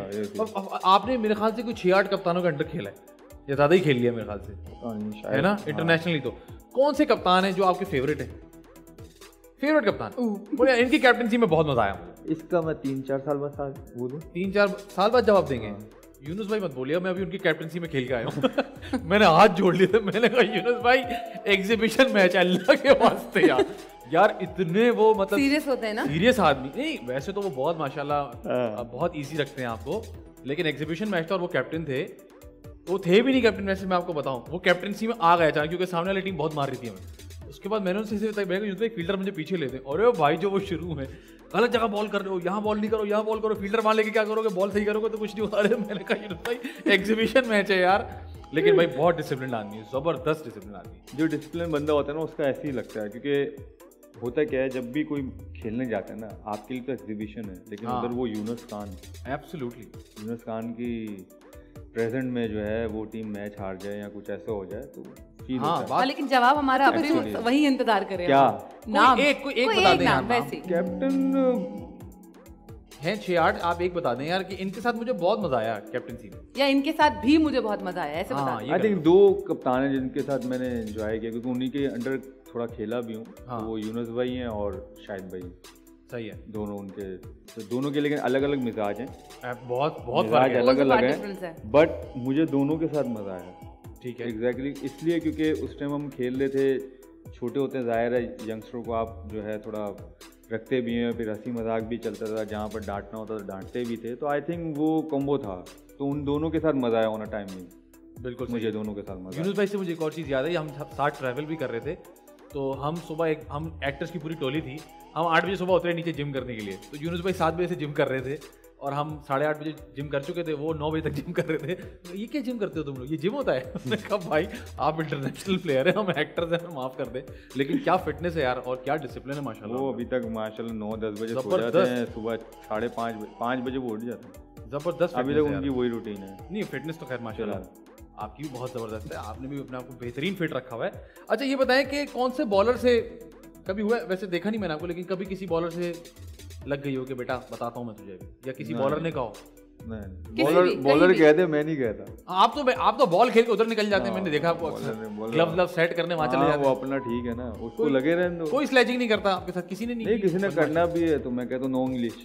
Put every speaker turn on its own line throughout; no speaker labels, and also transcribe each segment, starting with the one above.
आपने मेरे ख्याल से कोई 6-8 कप्तानों का अंडर खेला है या ज़्यादा ही खेल लिया मेरे ख्याल से, है ना, इंटरनेशनली। तो कौन से कप्तान है जो आपके फेवरेट है? फेवरेट कप्तान बोले इनकी कैप्टनसी में बहुत मजा आया मुझे।
इसका मैं 3-4 साल बाद बोलूं,
3-4 साल बाद जवाब देंगे। यूनुस भाई मत बोलिए, मैं अभी उनकी कैप्टनसी में खेल के आया हूँ। मैंने हाथ जोड़ लिए थे, मैंने कहा यूनुस भाई एग्जीबिशन मैच अल्लाह के वास्ते यार इतने वो मतलब
सीरियस होते हैं ना,
सीरियस आदमी नहीं। वैसे तो वो बहुत माशाल्लाह बहुत इजी रखते हैं आपको, लेकिन एग्जीबिशन मैच था और वो कैप्टन थे। वो थे भी नहीं कैप्टन वैसे, मैं आपको बताऊं वो कैप्टनसी में आ गया था क्योंकि सामने वाली टीम बहुत मार रही थी हमें। उसके बाद मैंने उनसे बताया एक फील्डर मुझे पीछे लेते, और भाई जो वो शुरू में गलत जगह बॉल कर रहे हो, यहाँ बॉल नहीं करो, यहाँ बॉल करो, फील्डर वहां लेके क्या करोगे, बॉल सही करोगे तो कुछ नहीं होगा। अरे मैंने कहा भाई एग्जीबिशन मैच है यार, लेकिन भाई बहुत डिसिप्लिन आदमी है, जबरदस्त डिसिप्लिन आदमी है।
जो डिसिप्लिन बंदा होता है ना उसका ऐसे ही लगता है, क्योंकि होता क्या है जब भी कोई खेलने जाता है ना, आपके लिए तो एग्जीबिशन है, लेकिन उधर वो यूनुस खान,
एब्सोल्युटली
यूनुस खान की प्रेजेंट में जो है वो टीम मैच हार जाए या कुछ ऐसा हो जाए तो फील होता है।
लेकिन जवाब हमारा अभी भी वही इंतजार करेगा।
क्या
नाम
कोई एक बता दें यार,
वैसे
कैप्टन
हैं 6-8, आप एक बता दें यार कि इनके साथ मुझे बहुत मजा आया कैप्टनसी में,
या इनके साथ भी मुझे बहुत मजा आया, ऐसे बता।
आई थिंक 2 कप्तान हैं जिनके साथ मैंने एंजॉय किया, क्योंकि उन्हीं के अंडर थोड़ा खेला भी हूँ। तो वो यूनुस भाई हैं और शाहिद भाई।
सही है,
दोनों उनके तो दोनों के लेकिन अलग अलग मिजाज हैं,
बहुत
मिजाज अलग अलग हैं, बट मुझे दोनों के साथ मजा आया।
ठीक है,
एग्जैक्टली इसलिए क्योंकि उस टाइम हम खेल रहे थे, छोटे होते हैं, ज़ाहिर है यंगस्टरों को आप जो है थोड़ा रखते भी हैं, फिर हंसी मजाक भी चलता था, जहाँ पर डांटना होता था डांटते भी थे। तो आई थिंक वो कॉम्बो था, तो उन दोनों के साथ मजा आया होना टाइम में।
बिल्कुल
मुझे दोनों के साथ मजा।
यूनुस भाई से मुझे एक और चीज़ याद है, हम साथ ट्रैवल भी कर रहे थे, तो हम सुबह हम एक्टर्स की पूरी टोली थी, हम 8 बजे सुबह उतरे नीचे जिम करने के लिए। तो यूनुस भाई 7 बजे से जिम कर रहे थे और हम 8:30 बजे जिम कर चुके थे, वो 9 बजे तक जिम कर रहे थे। ये क्या जिम करते हो तुम लोग, ये जिम होता है? मैंने कहा भाई आप इंटरनेशनल प्लेयर हैं, हम एक्टर्स हैं, हमें माफ़ कर दे, लेकिन क्या फिटनेस है यार और क्या डिसिप्लिन है माशाल्लाह।
वो अभी तक माशाल्लाह 9-10 बजे सो जाते हैं, सुबह 5:30 बजे वो उठ जाते हैं,
जबरदस्त।
अभी तक उनकी वही रूटीन है।
नहीं फिटनेस तो खैर माशाल्लाह आपकी भी बहुत ज़बरदस्त है, आपने भी अपने आप को बेहतरीन फिट रखा हुआ है। अच्छा ये बताएं कि कौन से बॉलर से कभी हुआ है, वैसे देखा नहीं मैंने आपको, लेकिन कभी किसी बॉलर से लग गई हो कि बेटा बताता हूँ मैं तुझे, या किसी बॉलर ने कहा?
बॉलर कहते, मैं नहीं कहता।
आप तो बॉल खेल के उधर निकल जाते हैं, मैंने देखा आपको ग्लव सेट करने वहां चले जाते हैं।
वो अपना ठीक है ना, उसको लगे रहने दो।
कोई स्लेजिंग नहीं करता आपके साथ, किसी ने नहीं
किसी ने करना भी है तो मैं कहता हूँ नो इंग्लिश।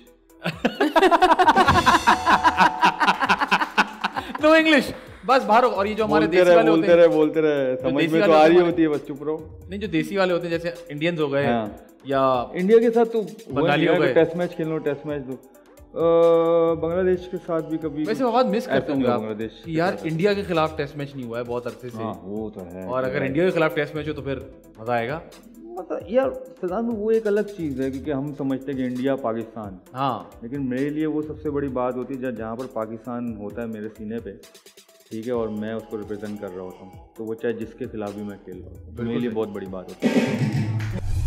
नो इंग्लिश बस बाहर हो। और ये जो हमारे देसी वाले होते हैं
बोलते रहे समझ में तो आ रही होती है, बस चुप रहो।
नहीं जो देसी वाले होते हैं जैसे इंडियंस हो गए या
इंडिया के साथ तो
बंगाली हो गए,
टेस्ट मैच खेल लो, टेस्ट मैच दो। बांग्लादेश के साथ भी कभी
वैसे आवाज मिस करते होंगे आप
बांग्लादेश
यार, इंडिया के खिलाफ टेस्ट मैच नहीं हुआ है बहुत अरसे से।
वो तो है,
और अगर इंडिया के खिलाफ टेस्ट मैच हो तो फिर मजा आएगा।
मतलब यार सदाम वो एक अलग चीज़ है, क्योंकि हम समझते हैं कि इंडिया पाकिस्तान, लेकिन मेरे लिए वो सबसे बड़ी बात होती है जहाँ पर पाकिस्तान होता है मेरे सीने पे, ठीक है, और मैं उसको रिप्रेजेंट कर रहा होता हूँ, तो वो चाहे जिसके खिलाफ भी मैं खेल रहा हूँ, मेरे लिए बहुत बड़ी बात होती है।